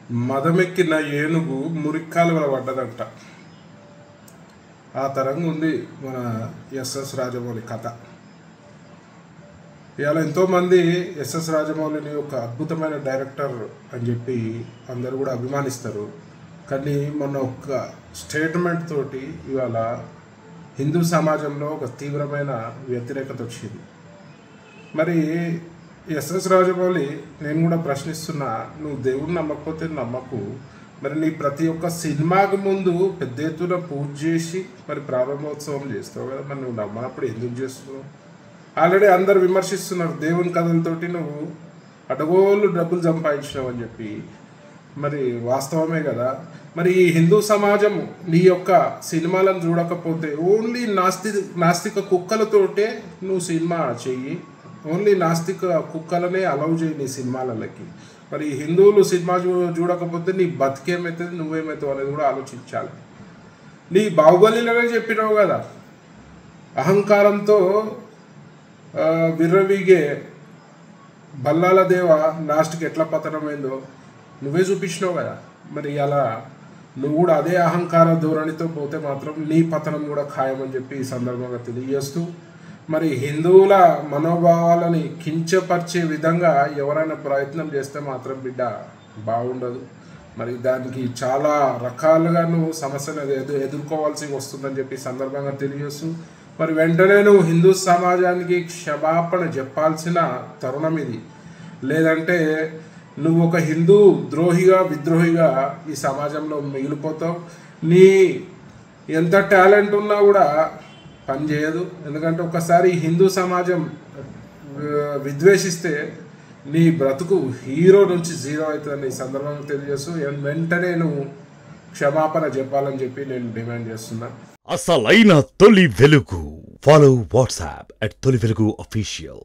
మదమెక్కిన ఏనుగు మురిక్కాలువల పడ్డదంట. ఆ తరంగా ఉంది మన ఎస్ఎస్ రాజమౌళి కథ. ఇవాళ ఎంతోమంది ఎస్ఎస్ రాజమౌళిని ఒక అద్భుతమైన డైరెక్టర్ అని చెప్పి అందరూ కూడా అభిమానిస్తారు. కానీ మొన్న ఒక స్టేట్మెంట్ తోటి ఇవాళ హిందూ సమాజంలో ఒక తీవ్రమైన వ్యతిరేకత వచ్చింది. మరి ఎస్ఎస్ రాజమౌళి, నేను కూడా ప్రశ్నిస్తున్నా, నువ్వు దేవుడిని నమ్మకపోతే నమ్మకు, మరి నీ ప్రతి ఒక్క సినిమాకి ముందు పెద్ద ఎత్తున పూజ చేసి మరి ప్రారంభోత్సవం చేస్తావు కదా, మరి నువ్వు నమ్మనప్పుడు ఎందుకు చేస్తున్నావు? ఆల్రెడీ అందరు విమర్శిస్తున్నారు, దేవుని కథలతోటి నువ్వు అడగోళ్ళు డబ్బులు సంపాదించినావు అని చెప్పి. మరి వాస్తవమే కదా. మరి ఈ హిందూ సమాజం నీ యొక్క సినిమాలను చూడకపోతే ఓన్లీ నాస్తిక కుక్కలతోటే నువ్వు సినిమా చెయ్యి, ఓన్లీ నాస్తిక కుక్కలనే అలౌ చేయి నీ సినిమాలకి. మరి హిందువులు సినిమా చూడకపోతే నీ బతికేమవుతుంది, నువ్వేమవుతావు అనేది కూడా ఆలోచించాలి. నీ బాహుబలిలోనే చెప్పినావు కదా, అహంకారంతో విర్రవీగే బల్లాల దేవ లాస్ట్కి ఎట్లా పతనమైందో నువ్వే చూపించినావు కదా. మరి అలా నువ్వు కూడా అదే అహంకార ధోరణితో పోతే మాత్రం నీ పతనం కూడా ఖాయమని చెప్పి ఈ సందర్భంగా తెలియజేస్తూ, మరి హిందువుల మనోభావాలని కించపరిచే విధంగా ఎవరైనా ప్రయత్నం చేస్తే మాత్రం బిడ్డ బాగుండదు. మరి దానికి చాలా రకాలుగా నువ్వు సమస్యను ఎదుర్కోవాల్సి వస్తుందని చెప్పి సందర్భంగా తెలియజేస్తూ, మరి వెంటనే నువ్వు హిందూ సమాజానికి క్షమాపణ చెప్పాల్సిన తరుణం ఇది. లేదంటే నువ్వు ఒక హిందూ ద్రోహిగా విద్రోహిగా ఈ సమాజంలో మిగిలిపోతావు. నీ ఎంత టాలెంట్ ఉన్నా కూడా పనిచేయదు. ఎందుకంటే ఒకసారి హిందూ సమాజం విద్వేషిస్తే నీ బ్రతుకు హీరో నుంచి జీరో అవుతుందని ఈ సందర్భంగా తెలియజేస్తూ వెంటనే నువ్వు క్షమాపణ చెప్పాలని చెప్పి నేను డిమాండ్ చేస్తున్నా. అసలైన తొలి వెలుగు. ఫాలో వాట్సాప్ @తొలి వెలుగు official.